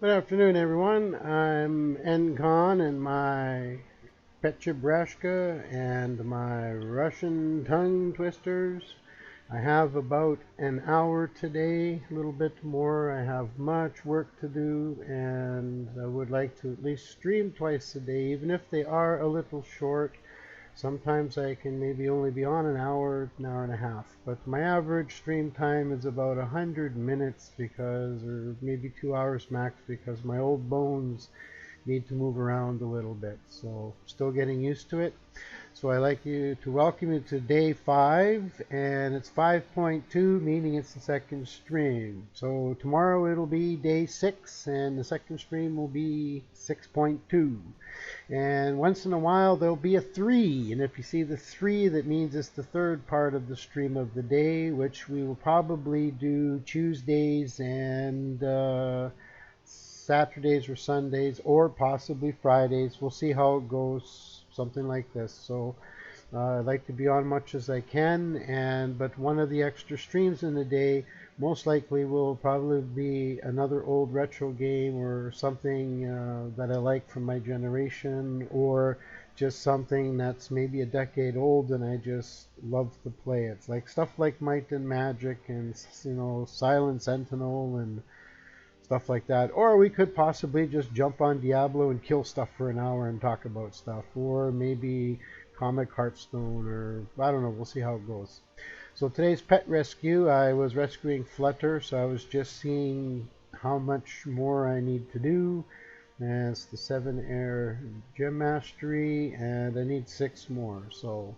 Good afternoon, everyone. I'm Encon and my Pet and my Russian tongue twisters. I have about an hour today, a little bit more. I have much work to do, and I would like to at least stream twice a day, even if they are a little short. Sometimes I can maybe only be on an hour and a half, but my average stream time is about 100 minutes because, or maybe 2 hours max, because my old bones need to move around a little bit. So still getting used to it. So I'd like you to welcome you to day 5, and it's 5.2, meaning it's the second stream. So tomorrow it'll be day 6, and the second stream will be 6.2. And once in a while there'll be a 3, and if you see the 3, that means it's the third part of the stream of the day, which we will probably do Tuesdays and Saturdays or Sundays, or possibly Fridays. We'll see how it goes, something like this. So I'd like to be on much as I can, but one of the extra streams in the day most likely will probably be another old retro game or something that I like from my generation, or just something that's maybe a decade old and I just love to play it. It's like stuff like Might and Magic and Silent Sentinel and stuff like that. Or we could possibly just jump on Diablo and kill stuff for an hour and talk about stuff. Or maybe Comic Hearthstone, or I don't know. We'll see how it goes. So today's pet rescue, I was rescuing Flutter, so I was just seeing how much more I need to do. And it's the 7 air gem mastery, and I need 6 more. So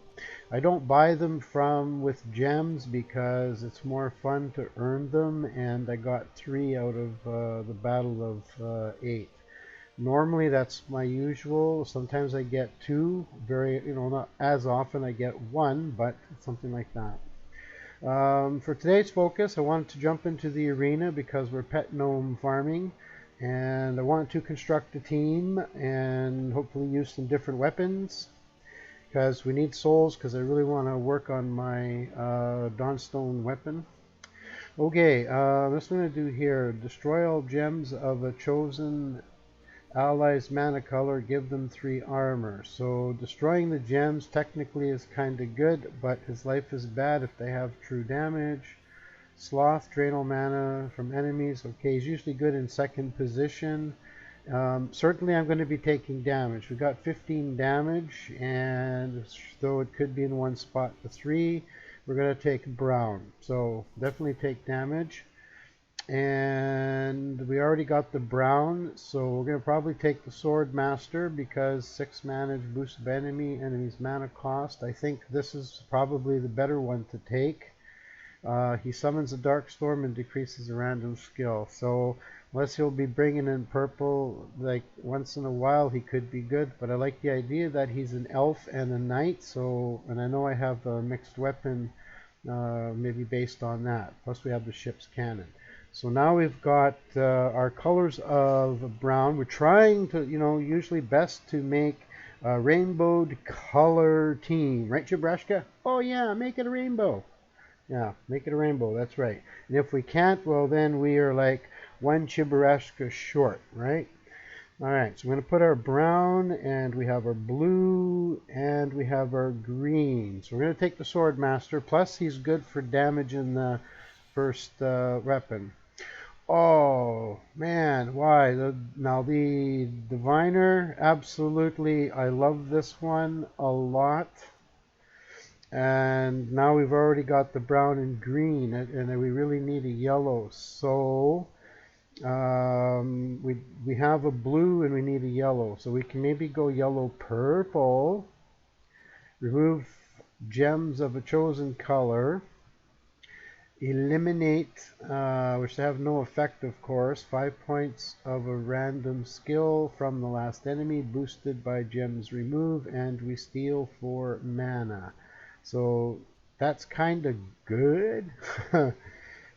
I don't buy them from with gems because it's more fun to earn them, and I got 3 out of the battle of 8. Normally that's my usual. Sometimes I get 2. Very, not as often. I get 1, but something like that. For today's focus, I wanted to jump into the arena because we're pet gnome farming, and I want to construct a team and hopefully use some different weapons because we need souls, because I really want to work on my Dawnstone weapon. Okay, that's what I'm going to do here. Destroy all gems of a chosen allies mana color, give them 3 armor. So destroying the gems technically is kind of good, but his life is bad if they have true damage. Sloth, drain all mana from enemies. Okay, he's usually good in second position. Certainly I'm going to be taking damage. We got 15 damage, and though it could be in one spot to 3, we're going to take brown. So definitely take damage. And we already got the brown, so we're going to probably take the sword master because 6 mana boosts enemy's mana cost. I think this is probably the better one to take. He summons a dark storm and decreases a random skill. So unless he'll be bringing in purple, like once in a while, he could be good. But I like the idea that he's an elf and a knight. So, and I know I have a mixed weapon, maybe based on that. Plus we have the ship's cannon. So now we've got our colors of brown. We're trying to, usually best to make a rainbowed color team. Right, Jabrashka? Oh yeah, make it a rainbow. Yeah, make it a rainbow. That's right. And if we can't, well, then we are like one Chibarashka short, right? All right, so we're going to put our brown, and we have our blue, and we have our green. So we're going to take the Sword Master, plus he's good for damage in the first weapon. Oh, man, why? Now the Diviner, absolutely, I love this one a lot. And now we've already got the brown and green, and we really need a yellow. So we have a blue and we need a yellow. So we can maybe go yellow purple. Remove gems of a chosen color. Eliminate, which have no effect, of course, 5 points of a random skill from the last enemy, boosted by gems remove, and we steal 4 mana. So that's kind of good.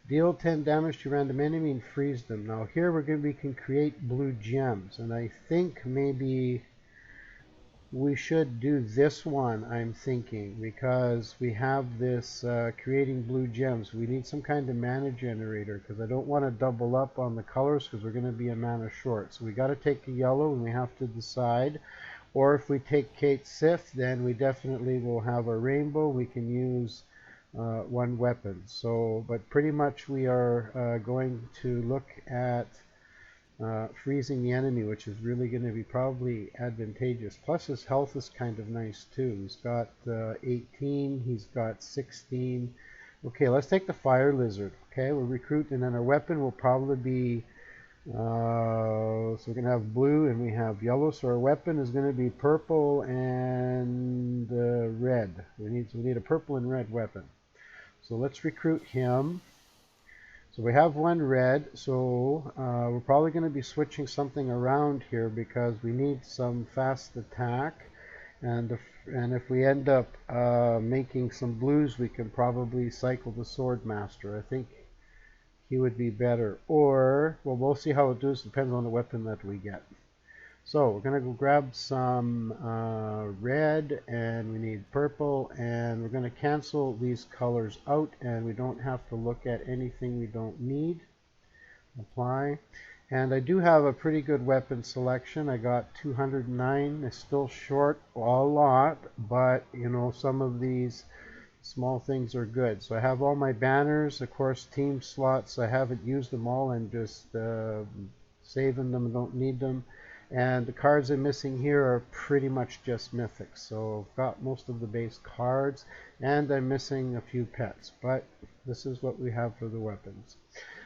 Deal 10 damage to random enemy and freeze them. Now here we can create blue gems, and I think maybe we should do this one, I'm thinking, because we have this creating blue gems. We need some kind of mana generator because I don't want to double up on the colors because we're going to be a mana short. So we got to take a yellow and we have to decide. Or if we take Kate Sith, then we definitely will have a rainbow. We can use one weapon. So, but pretty much we are going to look at freezing the enemy, which is really going to be probably advantageous. Plus his health is kind of nice too. He's got 18, he's got 16. Okay, let's take the fire lizard. Okay, we'll recruit, and then our weapon will probably be, so we're going to have blue and we have yellow, so our weapon is going to be purple and red. We need a purple and red weapon. So let's recruit him. So we have one red, so we're probably going to be switching something around here because we need some fast attack, and if we end up making some blues, we can probably cycle the Sword Master. I think he would be better, or well, we'll see how it does. Depends on the weapon that we get. So we're going to go grab some red, and we need purple, and we're going to cancel these colors out, and we don't have to look at anything we don't need. Apply. And I do have a pretty good weapon selection. I got 209. It's still short a lot, but you know, some of these small things are good. So I have all my banners, of course, team slots. I haven't used them all and just saving them, don't need them. And the cards I'm missing here are pretty much just mythics. So I've got most of the base cards, and I'm missing a few pets. But this is what we have for the weapons.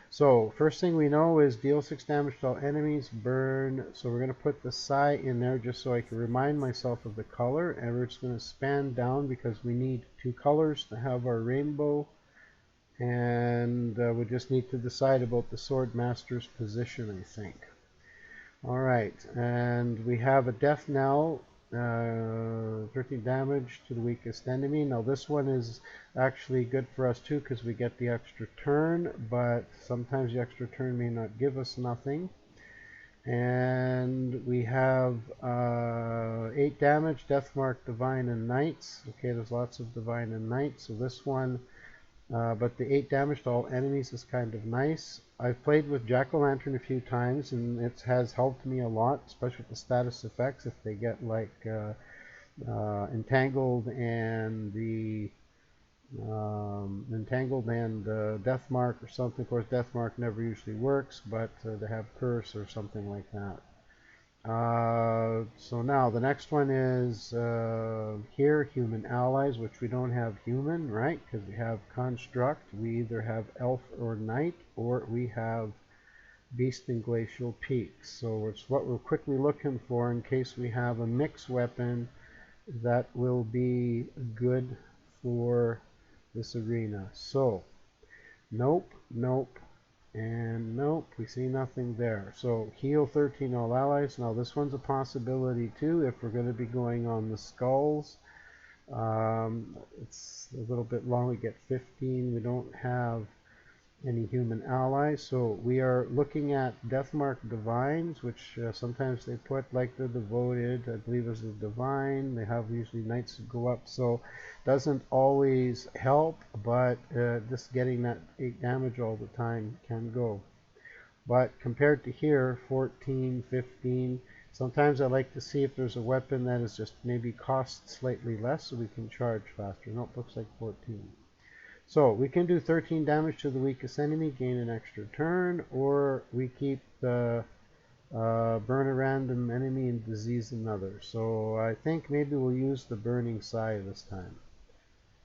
So first thing we know is deal 6 damage to all enemies, burn. So we're going to put the Psy in there just so I can remind myself of the color. And we're just going to span down because we need 2 colors to have our rainbow. And we just need to decide about the Sword Master's position, I think. Alright, and we have a Death Knell, 13 damage to the weakest enemy. Now this one is actually good for us too because we get the extra turn, but sometimes the extra turn may not give us nothing. And we have 8 damage, Death Mark, Divine, and Knights. Okay, there's lots of Divine and Knights, so this one, but the 8 damage to all enemies is kind of nice. I've played with Jack-o'-lantern a few times, and it has helped me a lot, especially with the status effects. If they get like entangled and the Death Mark or something. Of course, Death Mark never usually works, but they have Curse or something like that. So now the next one is here, Human Allies, which we don't have human, right? Because we have Construct. We either have Elf or Knight, or we have Beast and Glacial Peaks. So it's what we're quickly looking for in case we have a mixed weapon that will be good for this arena. So, nope, nope, and nope, we see nothing there. So heal 13 all allies. Now this one's a possibility too if we're going to be going on the skulls. It's a little bit long. We get 15. We don't have any human allies, so we are looking at Deathmark Divines, which sometimes they put like the Devoted, I believe is the Divine. They have usually Knights that go up, so doesn't always help, but just getting that 8 damage all the time can go. But compared to here, 14, 15, sometimes I like to see if there's a weapon that is just maybe costs slightly less so we can charge faster. Nope, looks like 14. So we can do 13 damage to the weakest enemy, gain an extra turn, or we keep the burn a random enemy and disease another. So I think maybe we'll use the burning Psy this time,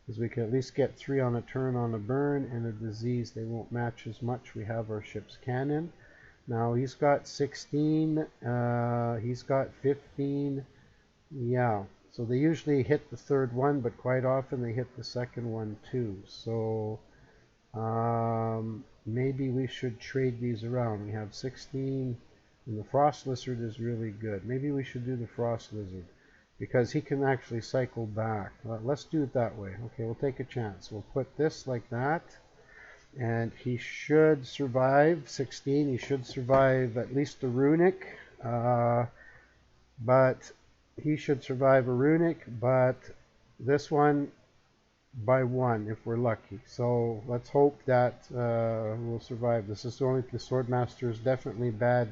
because we can at least get 3 on a turn on a burn, and a disease they won't match as much. We have our ship's cannon. Now he's got 16, he's got 15, yeah. So they usually hit the third one, but quite often they hit the second one too. So maybe we should trade these around. We have 16, and the Frost Lizard is really good. Maybe we should do the Frost Lizard, because he can actually cycle back. Let's do it that way. Okay, we'll take a chance. We'll put this like that, and he should survive 16. He should survive at least the Runic, but he should survive a runic, but this one by one if we're lucky. So let's hope that we'll survive. This is only the Swordmaster is definitely bad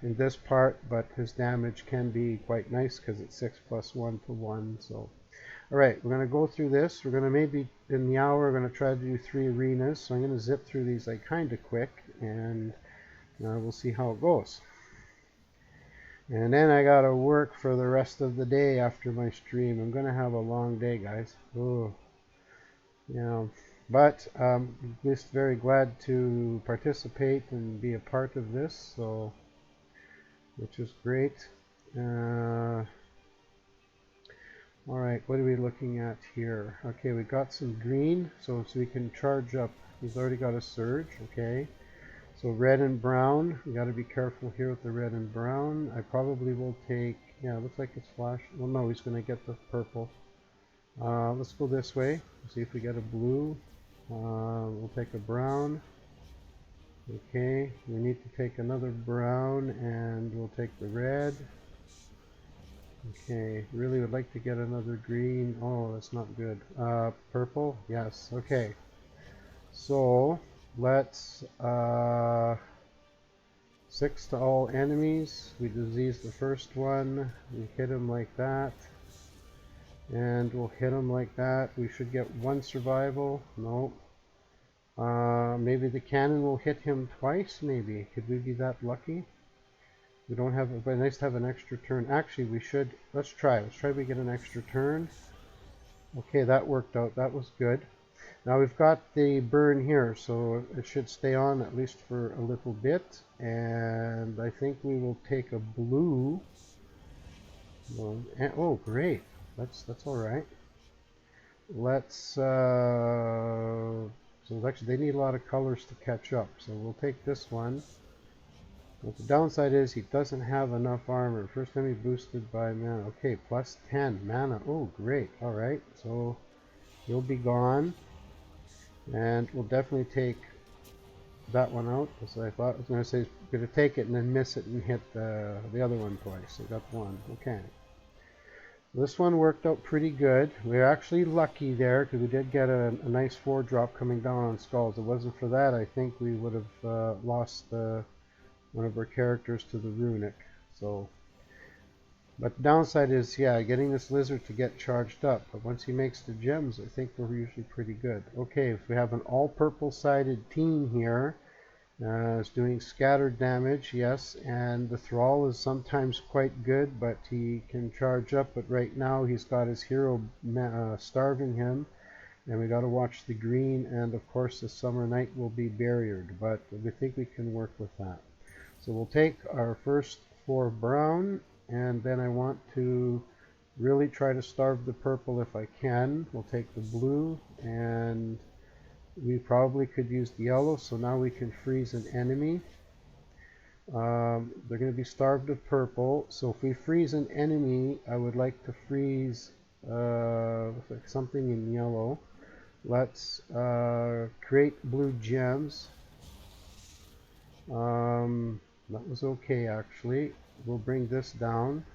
in this part, but his damage can be quite nice because it's 6 plus 1 to 1. So, all right, we're going to go through this. We're going to maybe in the hour, we're going to try to do 3 arenas. So I'm going to zip through these like kind of quick, and we'll see how it goes. And then I got to work for the rest of the day after my stream. I'm going to have a long day, guys. Oh. Yeah, but just very glad to participate and be a part of this, so which is great. All right, what are we looking at here? Okay, we got some green, so we can charge up. He's already got a surge. Okay, so red and brown. We got to be careful here with the red and brown. I probably will take. Yeah, it looks like it's flash. Well, no, he's going to get the purple. Let's go this way. See if we get a blue. We'll take a brown. Okay, we need to take another brown, and we'll take the red. Okay, really would like to get another green. Oh, that's not good. Purple, yes. Okay, so let's 6 to all enemies. We disease the first one. We hit him like that. And we'll hit him like that. We should get 1 survival. No. Maybe the cannon will hit him twice, maybe. Could we be that lucky? We don't have, but nice to have an extra turn. Actually, we should, let's try. Let's try to get an extra turn. Okay, that worked out. That was good. Now we've got the burn here, so it should stay on at least for a little bit. And I think we will take a blue. Oh, great. That's all right. Let's, so actually they need a lot of colors to catch up. So we'll take this one. But the downside is he doesn't have enough armor. First time he boosted by mana. Okay, plus 10 mana. Oh, great. All right, so he'll be gone. And we'll definitely take that one out. As I thought I was going to say, he's going to take it and then miss it and hit the other one twice. I got one. Okay. This one worked out pretty good. We were actually lucky there because we did get a nice 4-drop coming down on skulls. If it wasn't for that, I think we would have lost one of our characters to the runic. So, but the downside is, yeah, getting this lizard to get charged up. But once he makes the gems, I think we're usually pretty good. Okay, if we have an all purple sided team here, it's doing scattered damage, yes, and the thrall is sometimes quite good, but he can charge up. But right now he's got his hero starving him, and we got to watch the green, and of course the summer night will be barriered, but we think we can work with that. So we'll take our first 4 brown, and then I want to really try to starve the purple if I can. We'll take the blue, and we probably could use the yellow, so now we can freeze an enemy. They're going to be starved of purple, so if we freeze an enemy, I would like to freeze something in yellow. Let's create blue gems. That was okay, actually. We'll bring this down.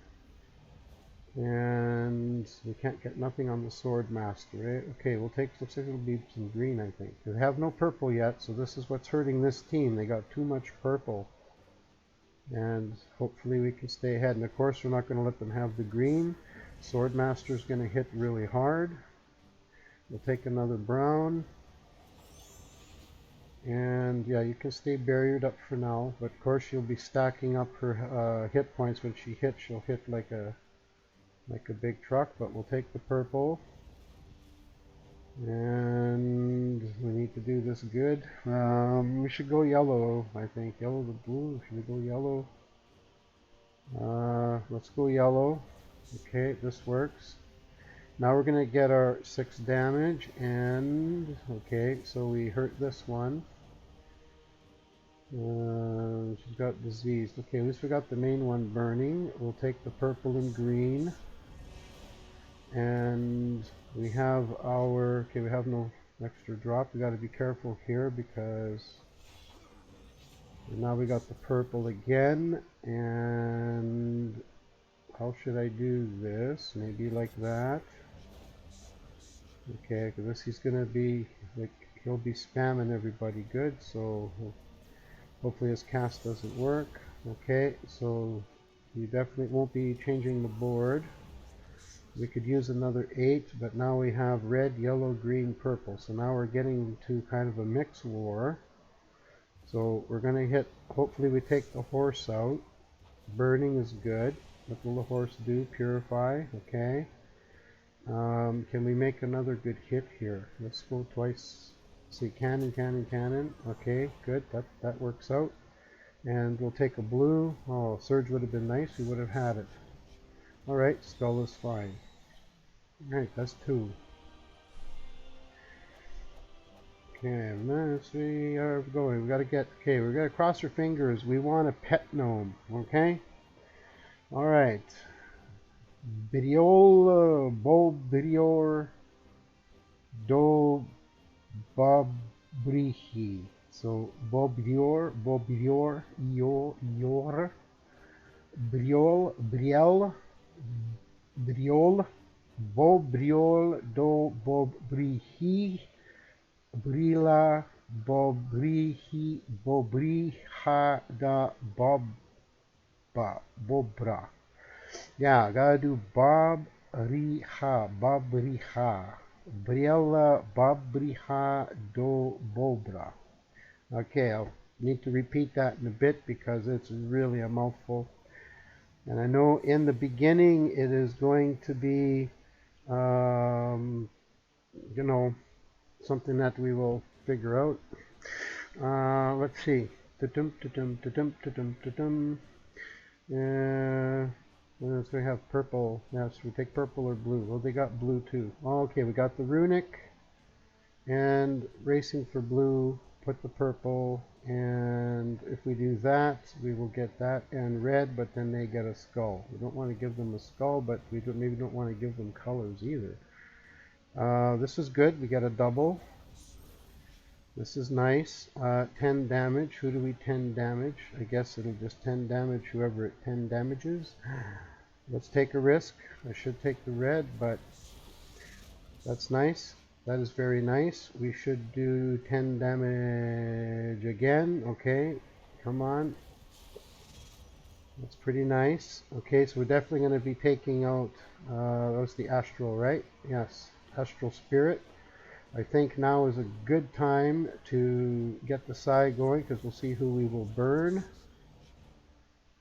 And we can't get nothing on the sword master, right? Okay, we'll take, looks like it'll be some green, I think. They have no purple yet, so this is what's hurting this team. They got too much purple. And hopefully we can stay ahead. And of course we're not going to let them have the green. Sword master's going to hit really hard. We'll take another brown. And yeah, you can stay barriered up for now. But of course she'll be stacking up her hit points. When she hits, she'll hit like a big truck, but we'll take the purple. And we need to do this good. We should go yellow, I think. Yellow to blue. Should we go yellow? Let's go yellow. Okay, this works. Now we're going to get our 6 damage, and okay, so we hurt this one. She's got diseased. Okay, at least we got the main one burning. We'll take the purple and green. And we have our, okay, we have no extra drop. We got to be careful here because now we got the purple again, and how should I do this? Maybe like that. Okay, because he's gonna be like, he'll be spamming everybody good, so hopefully his cast doesn't work. Okay, so you definitely won't be changing the board. We could use another 8, but now we have red, yellow, green, purple. So now we're getting to kind of a mix war. So we're going to hit, hopefully we take the horse out. Burning is good. What will the horse do? Purify. Okay. Can we make another good hit here? Let's go twice. See, cannon, cannon, cannon. Okay, good. That works out. And we'll take a blue. Oh, surge would have been nice. We would have had it. Alright, spell is fine. Alright, that's 2. Okay, let's see how we're going. We gotta get, okay, we gotta cross our fingers. We want a pet gnome, okay? Alright. Bidiola, Bobrior, Do Bobrihi. So, Bobrior, Ior, Briol, Bobriol, Do Bobrihi, Brila, Bobrihi, Bobriha, Da Bobra. Yeah, gotta do Bobriha, Briella, Bobriha, Do Bobra. Okay, I'll need to repeat that in a bit because it's really a mouthful. And I know in the beginning it is going to be, you know, something that we will figure out. Let's see. So we have purple. Yes, we take purple or blue. Well, they got blue too. Okay, we got the runic and racing for blue. Put the purple, and if we do that, we will get that and red, but then they get a skull. We don't want to give them a skull, but we maybe don't want to give them colors either. This is good. We get a double. This is nice. 10 damage. Who do we 10 damage? I guess it'll just 10 damage whoever it 10 damages. Let's take a risk. I should take the red, but that's nice. That is very nice. We should do 10 damage again. Okay, come on. That's pretty nice. Okay, so we're definitely going to be taking out, that was the astral, right? Yes, astral spirit. I think now is a good time to get the side going because we'll see who we will burn.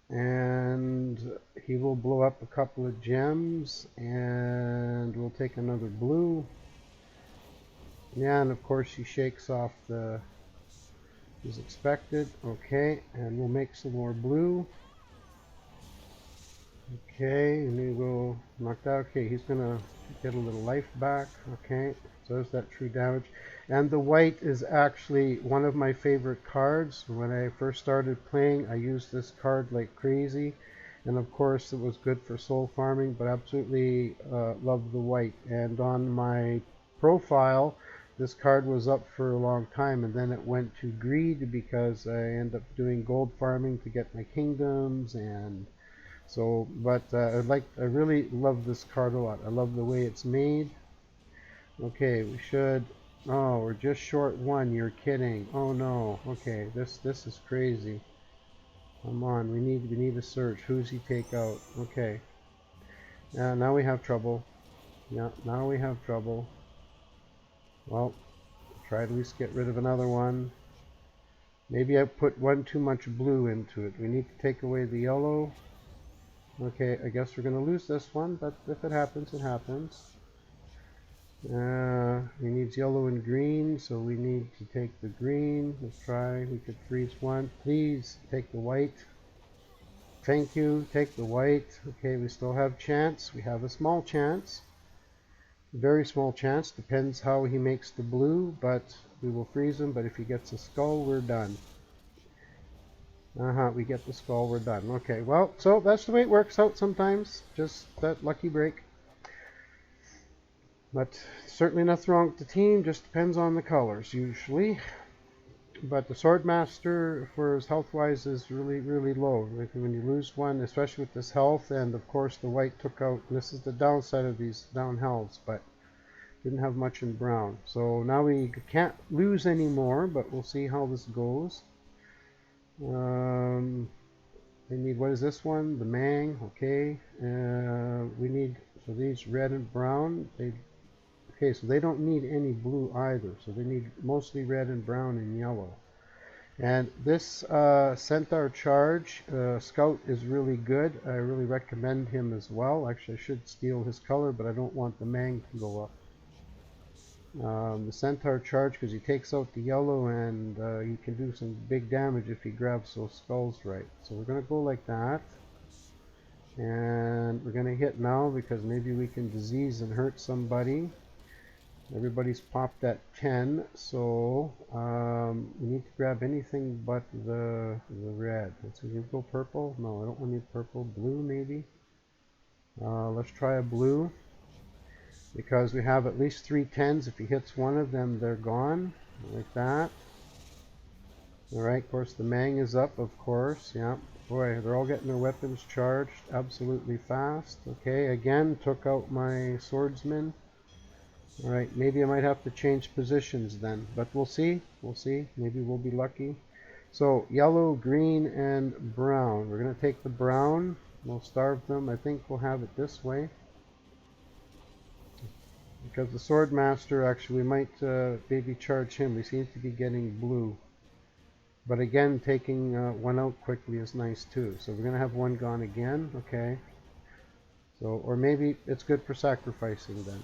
And he will blow up a couple of gems and we'll take another blue. Yeah, and of course he shakes off the, as expected. Okay, and we'll make some more blue. Okay, and we will knock that. Okay, he's gonna get a little life back. Okay, so there's that true damage. And the white is actually one of my favorite cards. When I first started playing, I used this card like crazy. And of course it was good for soul farming, but absolutely love the white. And on my profile, this card was up for a long time, and then it went to greed because I ended up doing gold farming to get my kingdoms, and so, but I really love this card a lot. I love the way it's made. Okay, we should, oh, we're just short 1, you're kidding. Oh no, okay, this is crazy. Come on, we need a search. Who's he take out? Okay. Now we have trouble. Yeah, now we have trouble. Well, try to at least get rid of another one. Maybe I put one too much blue into it. We need to take away the yellow. Okay, I guess we're going to lose this one, but if it happens, it happens. He needs yellow and green, so we need to take the green. Let's try. We could freeze one. Please take the white. Thank you. Take the white. Okay, we still have chance. We have a small chance. Very small chance. Depends how he makes the blue, but we will freeze him. But if he gets a skull, we're done. We get the skull, we're done. Okay, well, so that's the way it works out sometimes. Just that lucky break. But certainly nothing wrong with the team. Just depends on the colors, usually. But the Swordmaster, for his health-wise, is really, really low. Like when you lose one, especially with this health, and of course the white took out, and this is the downside of these down healths, but didn't have much in brown. So now we can't lose anymore, but we'll see how this goes. They need, what is this one? The Mang, okay. We need, so these red and brown, okay, so they don't need any blue either. So they need mostly red and brown and yellow. And this Centaur Charge Scout is really good. I really recommend him as well. Actually, I should steal his color, but I don't want the Mang to go up. The Centaur Charge, because he takes out the yellow, and he can do some big damage if he grabs those skulls right. So we're going to go like that. And we're going to hit now, because maybe we can disease and hurt somebody. Everybody's popped at 10, so we need to grab anything but the red. Let's see, we go purple. No, I don't want to need purple. Blue, maybe. Let's try a blue, because we have at least 3 10s. If he hits one of them, they're gone, like that. All right, of course, the Mang is up, of course. Yeah, boy, they're all getting their weapons charged absolutely fast. Okay, again, took out my swordsman. Alright, maybe I might have to change positions then, but we'll see. We'll see. Maybe we'll be lucky. So, yellow, green, and brown. We're going to take the brown. We'll starve them. I think we'll have it this way. Because the Swordmaster, actually, we might maybe charge him. We seem to be getting blue. But again, taking one out quickly is nice too. So we're going to have one gone again. Okay. So, or maybe it's good for sacrificing then.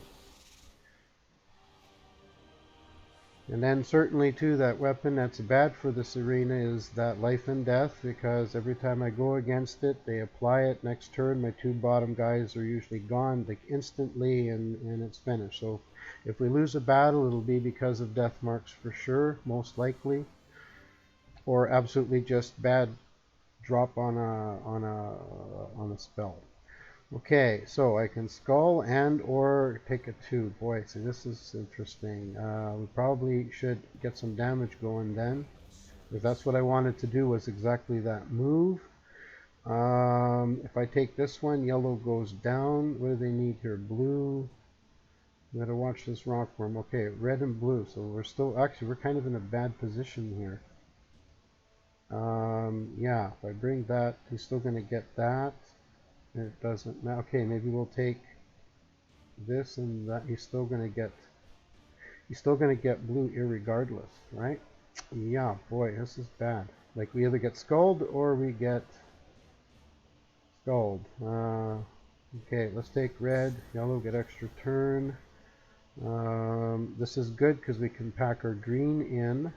And then certainly too, that weapon that's bad for this arena is that life and death, because every time I go against it, they apply it. Next turn, my 2 bottom guys are usually gone like instantly, and it's finished. So if we lose a battle, it'll be because of death marks for sure, most likely, or absolutely just bad drop on a spell. Okay, so I can skull and or take a 2. Boy, see, this is interesting. We probably should get some damage going then, because that's what I wanted to do, was exactly that move. If I take this one, yellow goes down. What do they need here? Blue. We gotta watch this rockworm. Okay, red and blue. So we're still, actually, we're kind of in a bad position here. Yeah, if I bring that, he's still gonna get that. It doesn't matter. Okay, maybe we'll take this and that. He's still gonna get blue irregardless, right? Yeah, boy, this is bad. Like, we either get skulled or we get skulled. Okay, let's take red, yellow, get extra turn. This is good because we can pack our green in.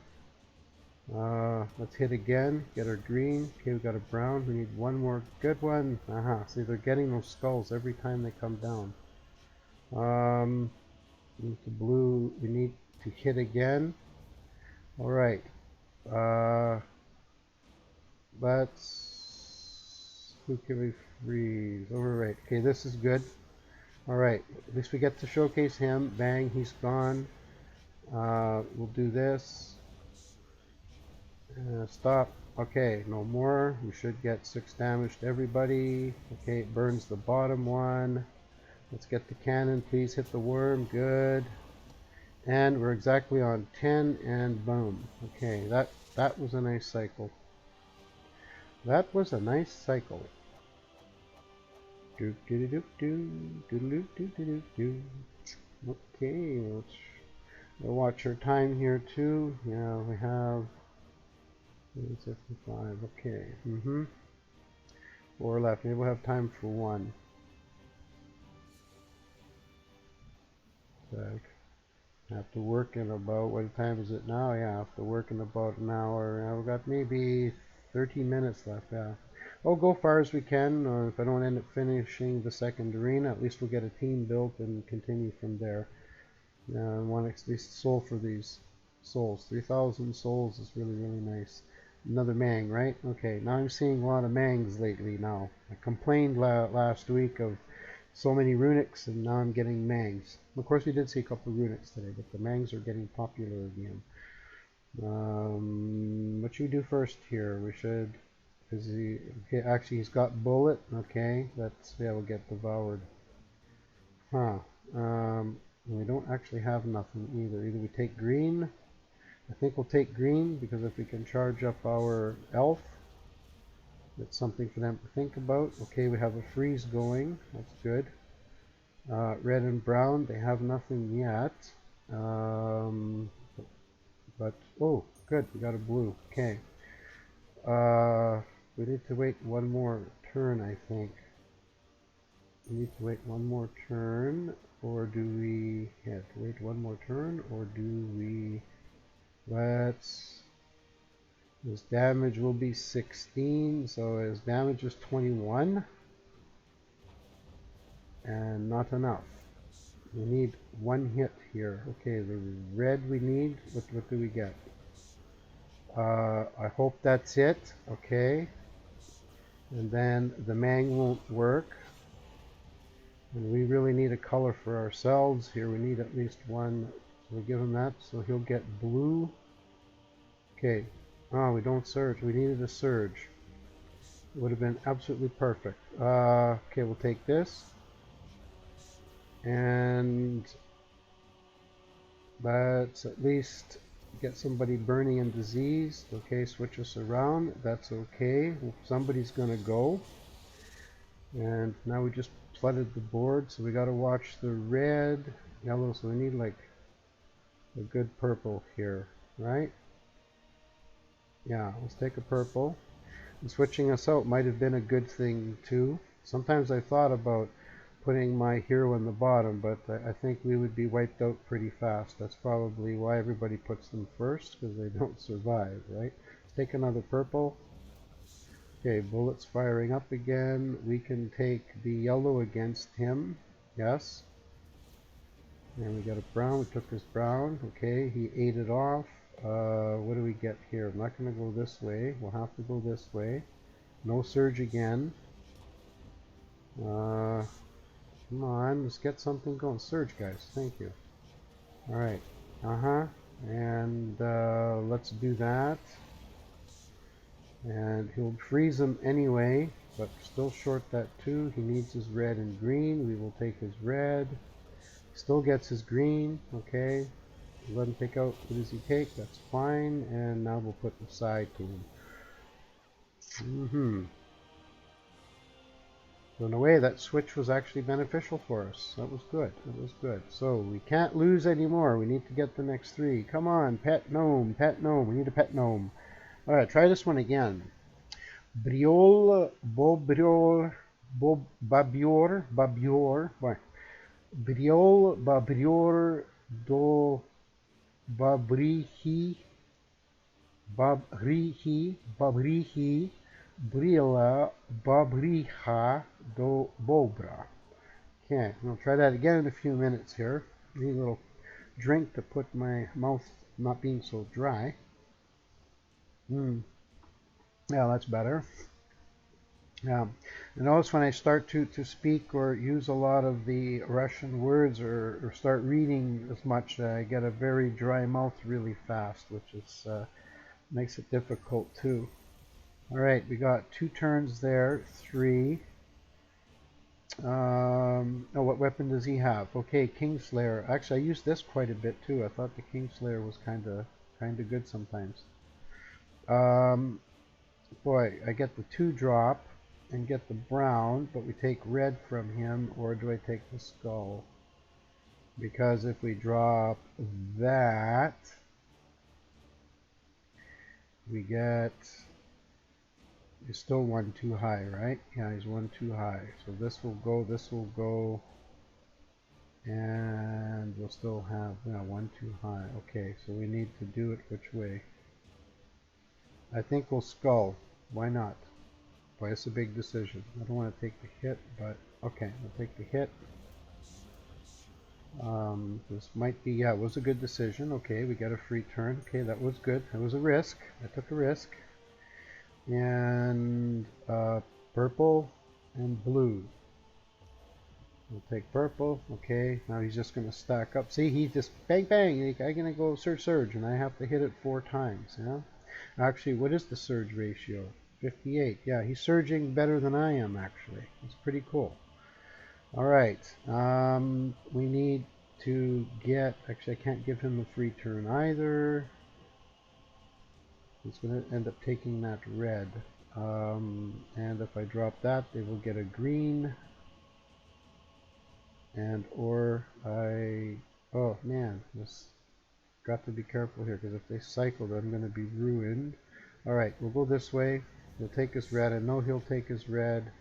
Let's hit again, get our green. Okay, we got a brown. We need one more good one. See, they're getting those skulls every time they come down. We need the blue. We need to hit again. All right. Who can we freeze? All right. Okay, this is good. All right. At least we get to showcase him. Bang, he's gone. We'll do this. Stop. Okay, no more. We should get 6 damage to everybody. Okay, it burns the bottom one. Let's get the cannon. Please hit the worm. Good. And we're exactly on 10, and boom. Okay, that was a nice cycle. That was a nice cycle. Do do do do do do do do do. Okay, we'll watch our time here too. Yeah, we have 55. Okay. 4 left. Maybe we'll have time for 1. I have to work in about, what time is it now? Yeah, I have to work in about an hour. We've got maybe 13 minutes left. Yeah. We'll go far as we can, or if I don't end up finishing the second arena, at least we'll get a team built and continue from there. I want at least soul for these souls. 3,000 souls is really, really nice. Another Mang, right? Okay, now I'm seeing a lot of Mangs lately now. I complained last week of so many runics, and now I'm getting Mangs. Of course, we did see a couple of runics today, but the Mangs are getting popular again. What should we do first here? We should, is he, okay, actually he's got bullet, okay, that's, yeah, we'll get devoured. Huh, we don't actually have nothing either. Either we take green, I think we'll take green, because if we can charge up our elf, that's something for them to think about. Okay, we have a freeze going, that's good. Red and brown, they have nothing yet. Um, but, oh, good, we got a blue, okay. We need to wait one more turn, I think. We need to wait one more turn, or do we have to wait one more turn, or do we, let's, his damage will be 16, so his damage is 21, and not enough. We need one hit here. Okay, the red we need, what do we get? I hope that's it, okay. And then the mang won't work. And we really need a color for ourselves here. We need at least one. So we give him that, so he'll get blue. Okay. Oh, we don't surge. We needed a surge. It would have been absolutely perfect. Okay, we'll take this. And let's at least get somebody burning and diseased. Okay, switch us around. That's okay. Somebody's going to go. And now we just flooded the board, so we got to watch the red, yellow, so we need like a good purple here, right? Yeah, let's take a purple. And switching us out might have been a good thing too. Sometimes I thought about putting my hero in the bottom, but I think we would be wiped out pretty fast. That's probably why everybody puts them first, because they don't survive, right? Let's take another purple. Okay, bullets firing up again. We can take the yellow against him. Yes. And we got a brown. We took his brown. Okay, he ate it off. What do we get here? I'm not going to go this way. We'll have to go this way. No surge again. Come on, let's get something going. Surge, guys. Thank you. Alright. And let's do that. And he'll freeze him anyway, but still short that too. He needs his red and green. We will take his red. Still gets his green. Okay. Let him take out. What does he take? That's fine. And now we'll put the side to him. So in a way, that switch was actually beneficial for us. That was good. That was good. So we can't lose anymore. We need to get the next three. Come on, Pet Gnome. Pet Gnome. We need a Pet Gnome. All right, try this one again. Briol, Bobriol, Babior, Briol, Babrior, do Babrihi, Babrihi, Brila, Babriha, do Bobra. Okay, we'll try that again in a few minutes here. Need a little drink to put my mouth not being so dry. Yeah, that's better. Yeah, and notice when I start to speak or use a lot of the Russian words or start reading as much, I get a very dry mouth really fast, which is makes it difficult too. All right, we got 2 turns there, 3. Oh, what weapon does he have? Okay, Kingslayer. Actually, I used this quite a bit too. I thought the Kingslayer was kind of good sometimes. Boy, I get the 2 drop and get the brown, but we take red from him, or do I take the skull? Because if we drop that, we get, he's still 1 too high, right? Yeah, he's 1 too high. So this will go, and we'll still have 1 too high. Okay, so we need to do it which way? I think we'll skull. Why not? Boy, it's a big decision. I don't want to take the hit, but okay, I'll take the hit. This might be, yeah, it was a good decision. Okay, we got a free turn. Okay, that was good. That was a risk. I took a risk. And purple and blue. We'll take purple. Okay, now he's just going to stack up. See, he just bang bang. I'm going to go surge, and I have to hit it 4 times. Yeah. Actually, what is the surge ratio? 58. Yeah, he's surging better than I am. Actually, it's pretty cool. All right. We need to get. Actually, I can't give him a free turn either. He's going to end up taking that red. And if I drop that, they will get a green. And or oh man, this got to be careful here because if they cycle, I'm going to be ruined. All right, we'll go this way. He'll take his red. I know he'll take his red,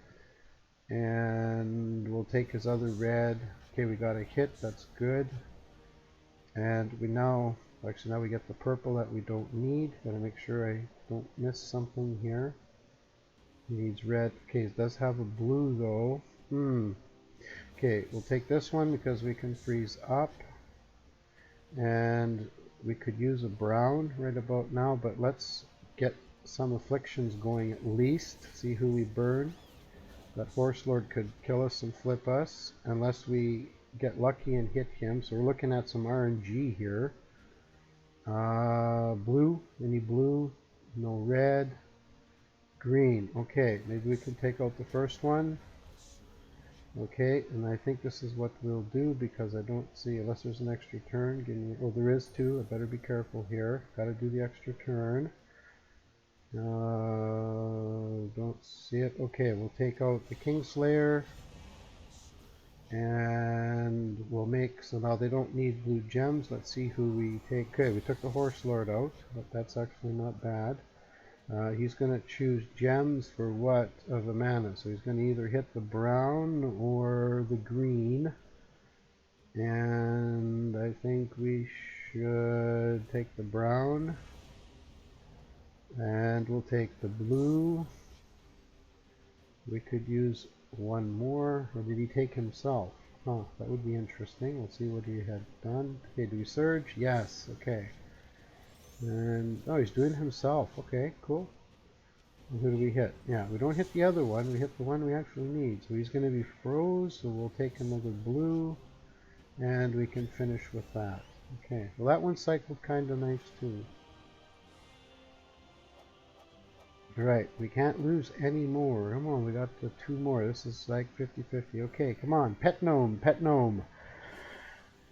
and we'll take his other red. Okay, we got a hit. That's good. And we now, actually, now we get the purple that we don't need. Gotta make sure I don't miss something here. He needs red. Okay, it does have a blue though. Okay, we'll take this one because we can freeze up. And we could use a brown right about now, but let's get some afflictions going at least. See who we burn. That Horse Lord could kill us and flip us unless we get lucky and hit him. So we're looking at some RNG here. Blue, any blue? No red. Green. Okay, maybe we can take out the first one. Okay, and I think this is what we'll do because I don't see, unless there's an extra turn, give me, oh there is 2, I better be careful here, gotta do the extra turn. Don't see it. Okay, we'll take out the Kingslayer and we'll make, so now they don't need blue gems. Let's see who we take. Okay, we took the Horse Lord out, but that's actually not bad. He's going to choose gems for what of a mana. So he's going to either hit the brown or the green. And I think we should take the brown. And we'll take the blue. We could use one more. Or did he take himself? Huh, that would be interesting. We'll see what he had done. Okay, do we surge? Yes, okay. And, oh, he's doing it himself. Okay, cool. And who do we hit? Yeah, we don't hit the other one. We hit the one we actually need. So he's going to be froze, so we'll take another blue. And we can finish with that. Okay, well that one cycled kind of nice too. Right, we can't lose any more. Come on, we got the 2 more. This is like 50-50. Okay, come on. Pet Gnome, Pet Gnome.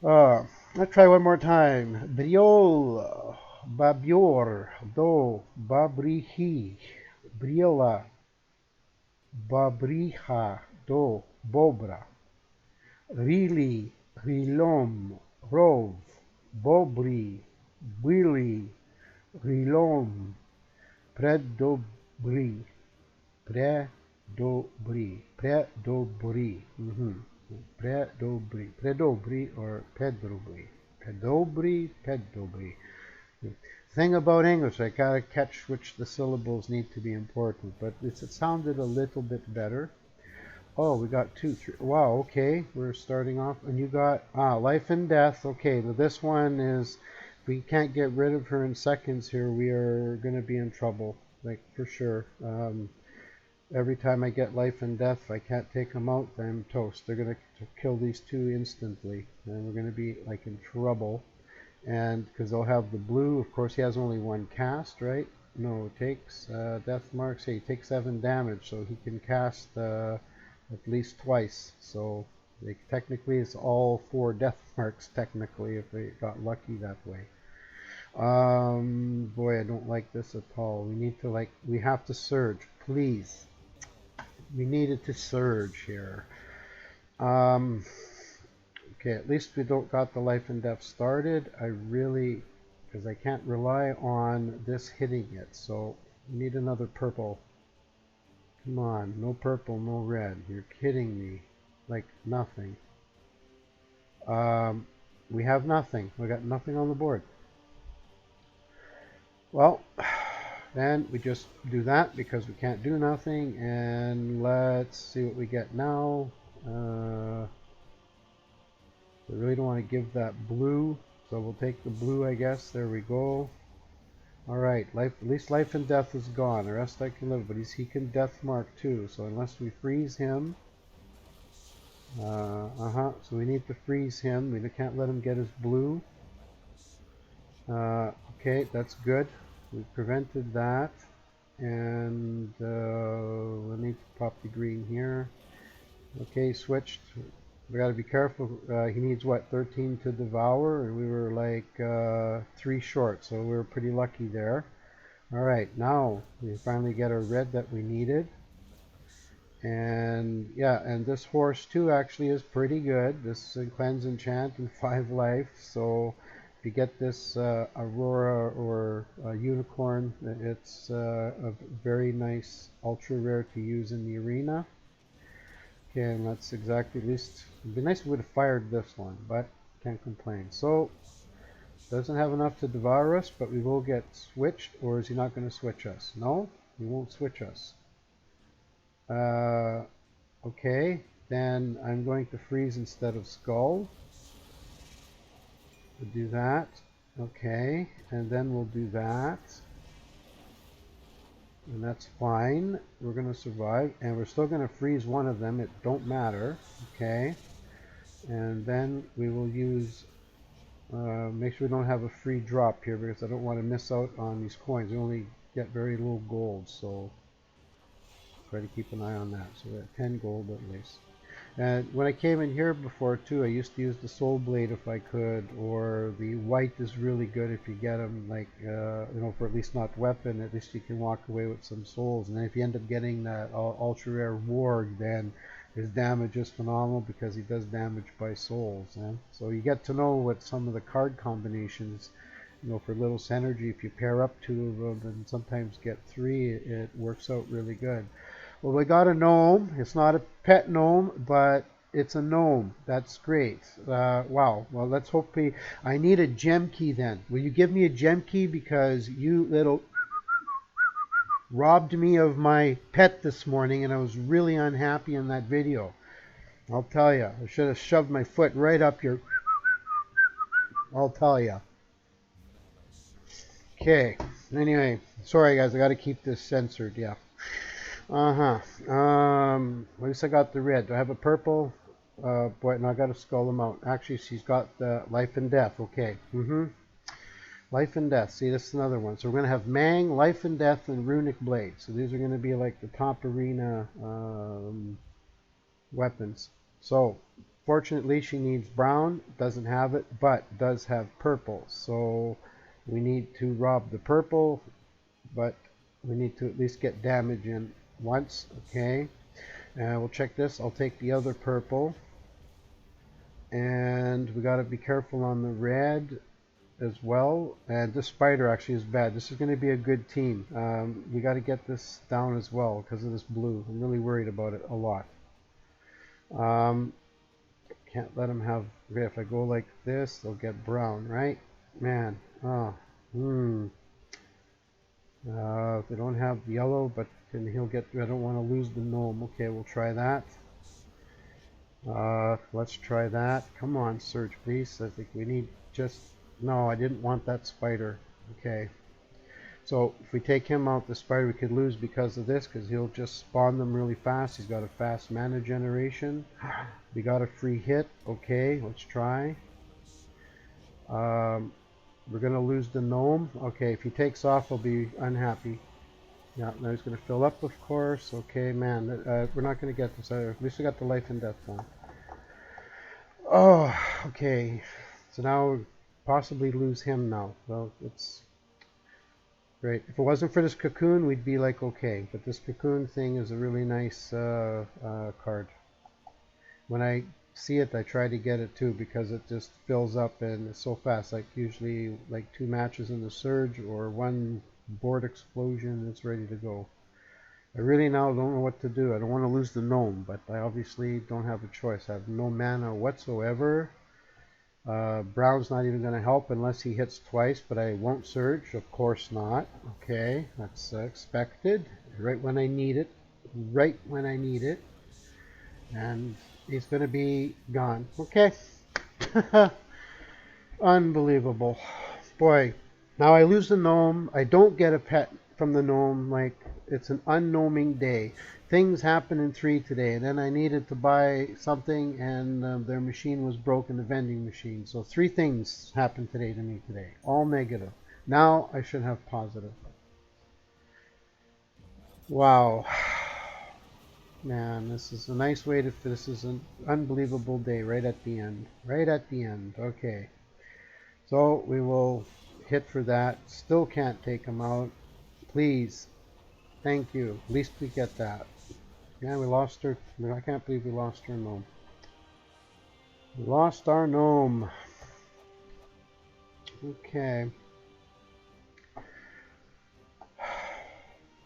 Let's try one more time. Briol, Babior, Do, Babrihi, Briola, Babriha, Do, Bobra, Rili, Rilom, Rov, Bobri, Bili, Rilom, Predobri, Predobri, Predobri, Predobri, Predobri or Pedobri, Pedobri, Pedobri. Thing about English, I gotta catch which the syllables need to be important, but it sounded a little bit better. Oh, we got 2, 3. Wow, okay, we're starting off, and you got life and death. Okay, now this one is, we can't get rid of her in seconds here. We are going to be in trouble, like for sure. Every time I get life and death, if I can't take them out, I'm toast. They're going to kill these 2 instantly, and we're going to be like in trouble. And because they'll have the blue, of course he has only 1 cast, right? No, it takes death marks. Hey, he takes 7 damage, so he can cast at least twice. So technically it's all 4 death marks technically if they got lucky that way. Boy, I don't like this at all. We need to we have to surge, please. We needed to surge here. Okay, at least we don't got the life and death started. I really, because I can't rely on this hitting it. So we need another purple. Come on, no purple, no red. You're kidding me. Like nothing. We have nothing. We got nothing on the board. Well, then we just do that because we can't do nothing. And let's see what we get now. I really don't want to give that blue. So we'll take the blue, I guess. There we go. Alright, at least life and death is gone. The rest I can live, but he can death mark too. So unless we freeze him, So we need to freeze him. We can't let him get his blue. Okay, that's good. We prevented that. And we need to pop the green here. Okay, switched. We got to be careful. He needs what, 13 to devour, and we were like 3 short, so we were pretty lucky there. All right, now we finally get our red that we needed. And yeah, and this horse too actually is pretty good. This cleanse enchant and 5 life. So if you get this Aurora or Unicorn, it's a very nice ultra rare to use in the arena. Okay, and that's exactly, at least it'd be nice if we would have fired this one, but can't complain. So doesn't have enough to devour us, but we will get switched. Or is he not going to switch us? No, he won't switch us. Uh, Okay, then I'm going to freeze instead of skull. We'll do that. Okay, and then we'll do that. And that's fine. We're going to survive. And we're still going to freeze one of them. It don't matter. Okay. And then we will use... make sure we don't have a free drop here because I don't want to miss out on these coins. We only get very little gold, so try to keep an eye on that. So we're at 10 gold at least. And when I came in here before too, I used to use the soul blade if I could, or the white is really good if you get them, like, you know, for at least not weapon, at least you can walk away with some souls. And then if you end up getting that ultra rare warg, then his damage is phenomenal because he does damage by souls. So you get to know what some of the card combinations, you know, for little synergy, if you pair up 2 of them and sometimes get 3, it works out really good. Well, we got a gnome. It's not a pet gnome, but it's a gnome. That's great. Wow. Well, let's hope I need a gem key then. Will you give me a gem key because you little robbed me of my pet this morning and I was really unhappy in that video. I'll tell you. I should have shoved my foot right up your... I'll tell you. Okay. Anyway, sorry guys. I got to keep this censored. Yeah. At least I got the red. Do I have a purple? Boy, no, I got to skull them out. Actually, she's got the life and death. Okay. Life and death. See, this is another one. So we're going to have Mang, life and death, and runic blade. So these are going to be like the top arena weapons. So fortunately, she needs brown. Doesn't have it, but does have purple. So we need to rob the purple, but we need to at least get damage in once. Okay, and we'll check this. I'll take the other purple, and we got to be careful on the red as well. And this spider actually is bad. This is going to be a good team. We got to get this down as well because of this blue. I'm really worried about it a lot. Can't let them have... Okay, if I go like this, they'll get brown, right? Man. They don't have yellow, but then he'll get... I don't want to lose the gnome. Okay, we'll try that. Let's try that. Come on, Surge, please. I think we need just... No, I didn't want that spider. Okay. So if we take him out, the spider we could lose because of this, because he'll just spawn them really fast. He's got a fast mana generation. We got a free hit. Okay, let's try. We're going to lose the gnome. Okay, if he takes off, I'll be unhappy. Yeah, now he's going to fill up, of course. Okay, man, we're not going to get this. At least we got the life and death one. Oh, okay. So now we'll possibly lose him now. Well, it's great. If it wasn't for this cocoon, we'd be like, okay. But this cocoon thing is a really nice card. When I see it, I try to get it too because it just fills up and it's so fast. Like usually like 2 matches in the surge or 1 board explosion, it's ready to go. I really now don't know what to do. I don't want to lose the gnome, but I obviously don't have a choice. I have no mana whatsoever. Brown's not even going to help unless he hits twice, but I won't surge. Of course not. Okay, that's expected. Right when I need it. Right when I need it. And he's going to be gone. Okay. Unbelievable. Boy, now I lose the gnome. I don't get a pet from the gnome, like it's an unknowing day. Things happen in 3 today, and then I needed to buy something, and their machine was broken, the vending machine. So 3 things happened today to me today, all negative. Now I should have positive. Wow. Man, this is a nice way to, this is an unbelievable day right at the end. Right at the end. Okay. So we will hit for that. Still can't take them out. Please. Thank you. At least we get that. Yeah, we lost her. I can't believe we lost our gnome. We lost our gnome. Okay.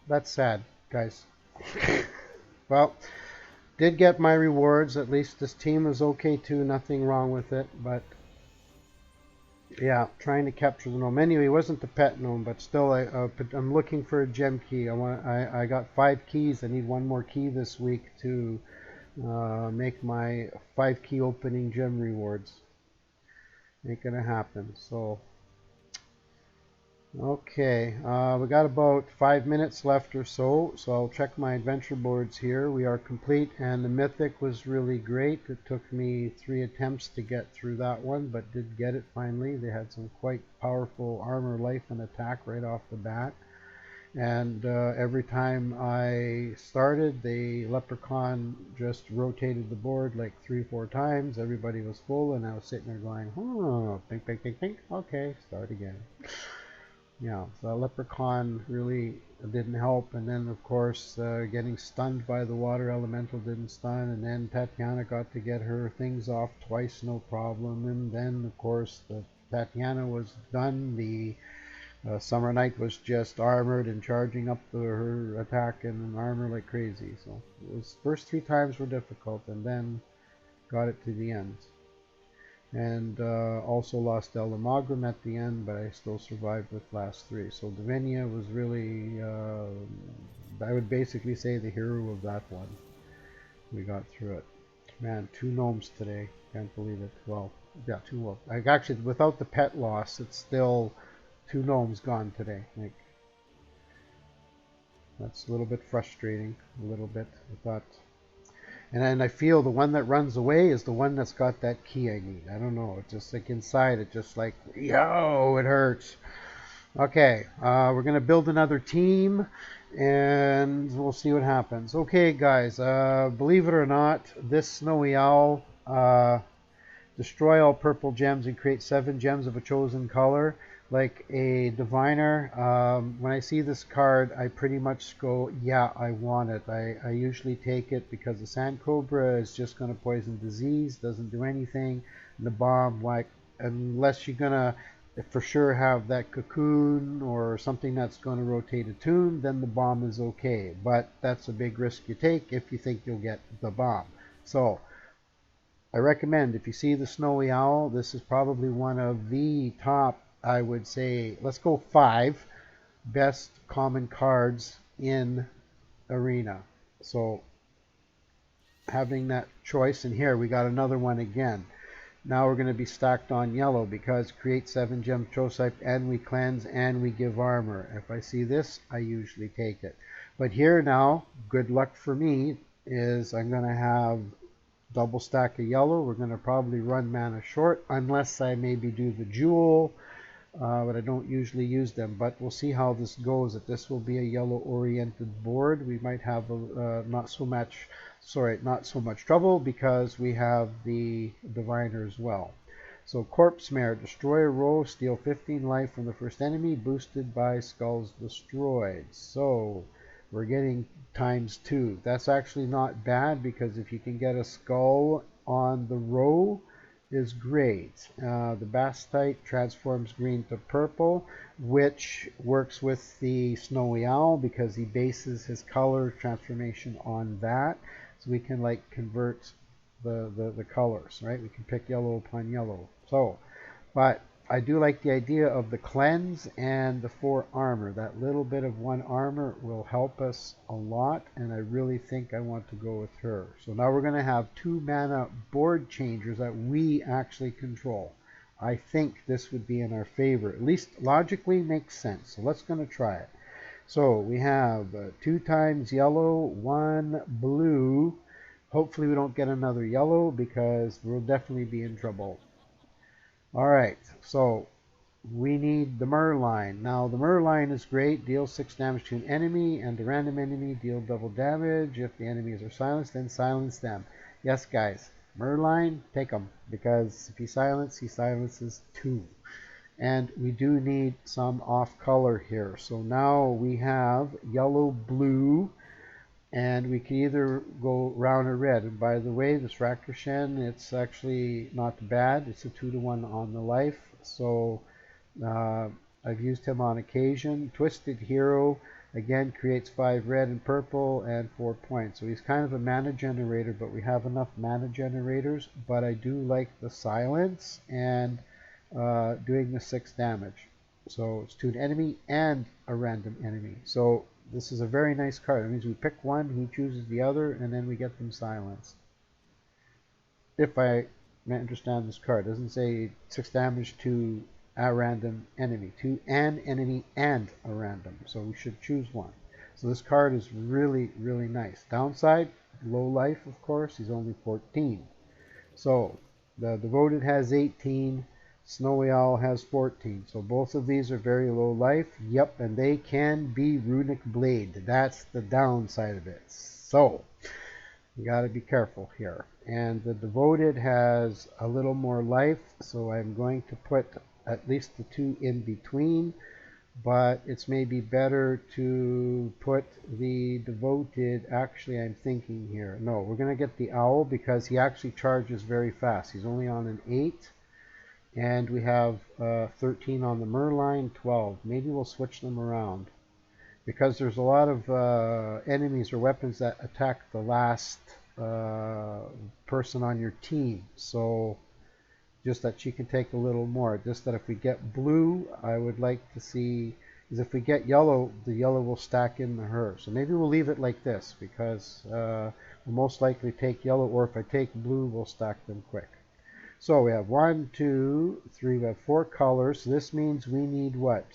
That's sad, guys. Well, did get my rewards. At least this team is okay too. Nothing wrong with it. But yeah, trying to capture the gnome. Anyway, it wasn't the pet gnome, but still, I'm looking for a gem key. I got 5 keys. I need 1 more key this week to make my 5 key opening gem rewards. Ain't gonna happen. So okay, we got about 5 minutes left or so, so I'll check my adventure boards here. We are complete, and the mythic was really great. It took me 3 attempts to get through that one, but did get it finally. They had some quite powerful armor, life, and attack right off the bat. And every time I started, the leprechaun just rotated the board like 3 or 4 times. Everybody was full, and I was sitting there going, oh, think, think, think, think. Okay, start again. Yeah, the leprechaun really didn't help, and then of course getting stunned by the water elemental didn't stun, and then Tatiana got to get her things off twice, no problem, and then of course the Tatiana was done. The Summer Knight was just armored and charging up her attack and armor like crazy. So it was first 3 times were difficult, and then got it to the end. And also lost Elamagram at the end, but I still survived with last 3. So Divenia was really, I would basically say, the hero of that one. We got through it. Man, 2 gnomes today. Can't believe it. Well, yeah, 2 wolves. Actually, without the pet loss, it's still 2 gnomes gone today. Like, that's a little bit frustrating. A little bit. I thought. And then I feel the one that runs away is the one that's got that key I need. I don't know. It's just like inside, it just like, yo, it hurts. Okay, we're going to build another team, and we'll see what happens. Okay, guys, believe it or not, this snowy owl, destroy all purple gems and create 7 gems of a chosen color. Like a diviner, when I see this card, I pretty much go, yeah, I want it. I usually take it because the sand cobra is just going to poison disease, doesn't do anything. And the bomb, like, unless you're going to for sure have that cocoon or something that's going to rotate a tune, then the bomb is okay. But that's a big risk you take if you think you'll get the bomb. So I recommend, if you see the snowy owl, this is probably one of the top, I would say, let's go 5 best common cards in Arena. So having that choice, and here we got another one again. Now we're going to be stacked on yellow because create 7 gem Chocype, and we cleanse and we give armor. If I see this, I usually take it. But here now, good luck for me, is I'm going to have double stack of yellow. We're going to probably run mana short unless I maybe do the jewel, but I don't usually use them. But we'll see how this goes. If this will be a yellow oriented board, we might have not so much trouble because we have the diviner as well. So Corpse Mare, destroy a row, steal 15 life from the first enemy, boosted by skulls destroyed. So we're getting ×2. That's actually not bad because if you can get a skull on the row is great. The Bastite transforms green to purple, which works with the Snowy Owl because he bases his color transformation on that. So we can like convert the colors, right? We can pick yellow upon yellow. So, but I do like the idea of the cleanse and the 4 armor. That little bit of 1 armor will help us a lot, and I really think I want to go with her. So now we're going to have 2 mana board changers that we actually control. I think this would be in our favor. At least logically makes sense. So let's going to try it. So we have 2 times yellow, 1 blue. Hopefully we don't get another yellow because we'll definitely be in trouble. All right, so we need the Merline. Now the Merline is great, deals 6 damage to an enemy, and the random enemy deal double damage. If the enemies are silenced, then silence them. Yes, guys, Merline, take them, because if he silences 2. And we do need some off color here. So now we have yellow, blue, and we can either go brown or red. And by the way, this Raptor Shen, it's actually not bad. It's a 2-to-1 on the life. So I've used him on occasion. Twisted Hero, again, creates 5 red and purple and 4 points. So he's kind of a mana generator, but we have enough mana generators. But I do like the silence and doing the 6 damage. So it's to an enemy and a random enemy. So this is a very nice card. That means we pick one, he chooses the other, and then we get them silenced. If I understand this card, it doesn't say 6 damage to a random enemy, to an enemy and a random. So we should choose one. So this card is really, really nice. Downside, low life, of course. He's only 14. So the Devoted has 18. Snowy Owl has 14. So both of these are very low life. Yep, and they can be Runic Blade. That's the downside of it. So you got to be careful here. And the Devoted has a little more life, so I'm going to put at least the 2 in between. But it's maybe better to put the Devoted, actually I'm thinking here, no, we're going to get the Owl because he actually charges very fast. He's only on an 8. And we have 13 on the Merline, 12. Maybe we'll switch them around. Because there's a lot of enemies or weapons that attack the last person on your team. So just that she can take a little more. Just that if we get blue, I would like to see, is if we get yellow, the yellow will stack into her. So maybe we'll leave it like this because we'll most likely take yellow, or if I take blue, we'll stack them quick. So we have 1, 2, 3, we have 4 colors. So this means we need what?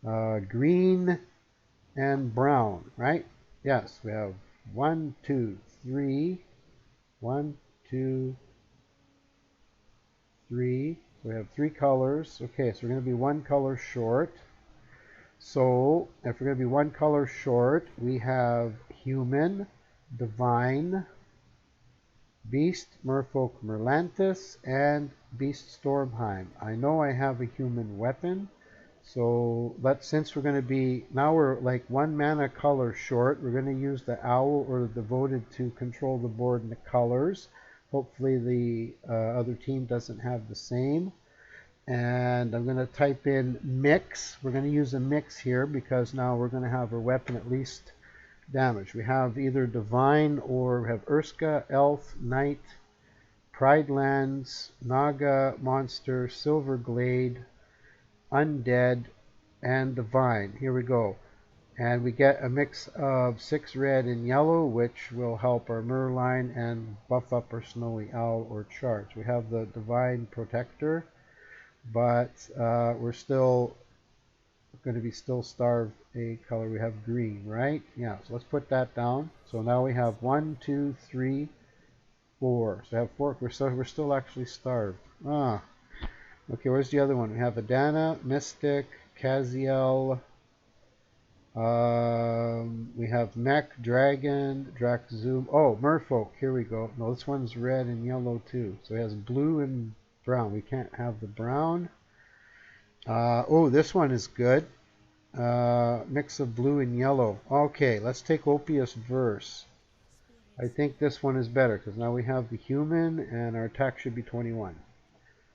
Green and brown, right? Yes, we have 1, 2, 3, 1, 2, 3. So we have 3 colors. Okay, so we're going to be 1 color short. So if we're going to be 1 color short, we have human, divine, Beast, Merfolk, Merlantis, and Beast Stormheim. I know I have a human weapon, so since we're going to be, now we're like 1 mana color short, we're going to use the Owl or the Devoted to control the board and the colors. Hopefully the other team doesn't have the same. And I'm going to type in mix. We're going to use a mix here because now we're going to have our weapon at least damage. We have either Divine or we have Urska, Elf, Knight, Pride Lands, Naga, Monster, Silver Glade, Undead, and Divine. Here we go. And we get a mix of 6 red and yellow, which will help our Merline and buff up our Snowy Owl or Charge. We have the Divine Protector, but we're still going to be still starved a color. We have green, right? Yeah, so let's put that down. So now we have 1, 2, 3, 4. So we have 4. We're still actually starved. Ah, okay. Where's the other one? We have Adana, Mystic, Kaziel. We have Mech, Dragon, Drakzoom. Oh, Merfolk. Here we go. No, this one's red and yellow too. So it has blue and brown. We can't have the brown. Oh, this one is good. Mix of blue and yellow. Okay, let's take Opius Verse. I think this one is better because now we have the human and our attack should be 21.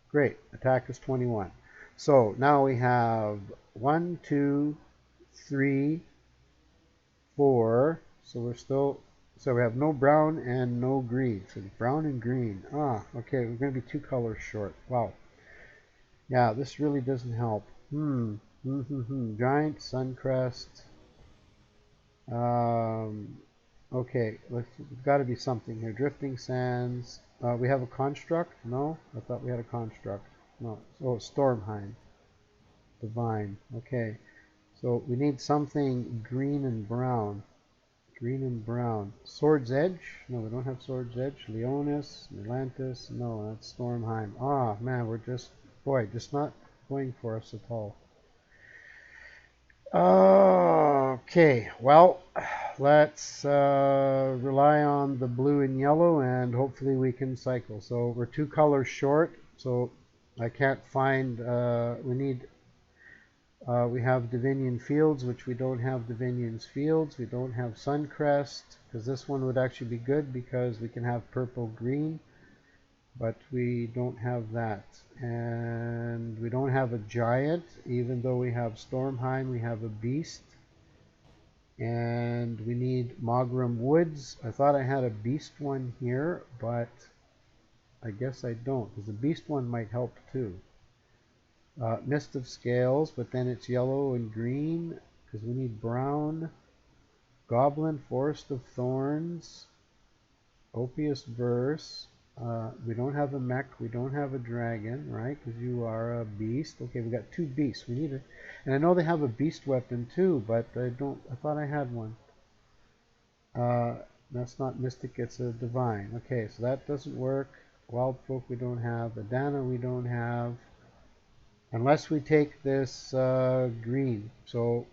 Great, attack is 21. So now we have 1, 2, 3, 4. So we have no brown and no green. So brown and green. Ah, okay, we're going to be 2 colors short. Wow. Yeah, this really doesn't help. Giant, Suncrest. Okay, there's got to be something here. Drifting Sands. We have a construct? No? I thought we had a construct. No. Oh, Stormheim. Divine. Okay. So we need something green and brown. Green and brown. Sword's Edge? No, we don't have Sword's Edge. Leonis, Atlantis. No, that's Stormheim. Ah, man, we're just, boy, just not going for us at all. Okay, well, let's rely on the blue and yellow, and hopefully we can cycle. So we're 2 colors short, so I can't find, we have Divinian Fields, which we don't have Divinion's Fields. We don't have Suncrest, because this one would actually be good because we can have purple green, but we don't have that. And we don't have a giant, even though we have Stormheim, we have a beast. And we need Mogram Woods. I thought I had a beast one here, but I guess I don't, because the beast one might help too. Mist of Scales, but then it's yellow and green because we need brown. Goblin Forest of Thorns. Opius Verse. We don't have a mech. We don't have a dragon, right? Because you are a beast. Okay, we got 2 beasts. We need it, and I know they have a beast weapon too, but I don't. I thought I had one. That's not mystic. It's a divine. Okay, so that doesn't work. Wild folk we don't have. Adana we don't have. Unless we take this green. So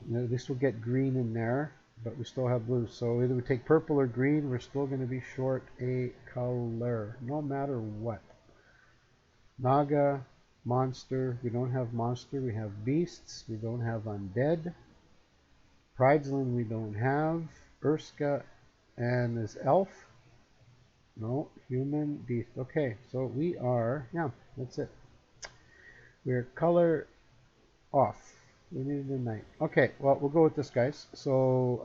this will get green in there, but we still have blue. So either we take purple or green, we're still going to be short a color, no matter what. Naga, monster, we don't have monster, we have beasts, we don't have undead. Pridesland we don't have. Urska and this elf. No, human, beast. Okay, so we are, yeah, that's it. We're color off. We needed a night. Okay, well, we'll go with this, guys. So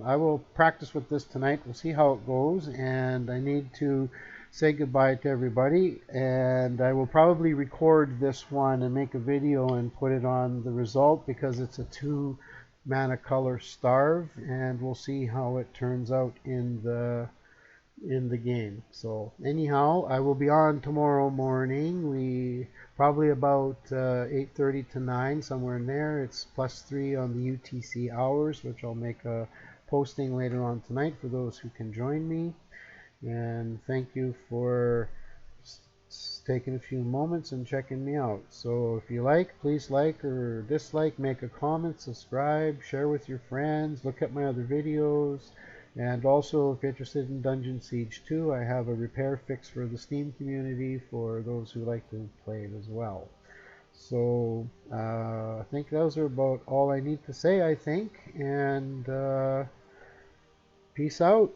I will practice with this tonight. We'll see how it goes, and I need to say goodbye to everybody, and I will probably record this one and make a video and put it on the result because it's a 2 mana color starve, and we'll see how it turns out in the game. So anyhow, I will be on tomorrow morning. We probably about 8:30 to 9, somewhere in there. It's +3 on the UTC hours, which I'll make a posting later on tonight for those who can join me. And thank you for taking a few moments and checking me out. So if you like, please like or dislike, make a comment, subscribe, share with your friends, look at my other videos. And also, if you're interested in Dungeon Siege 2, I have a repair fix for the Steam community for those who like to play it as well. So, I think those are about all I need to say, I think. And peace out.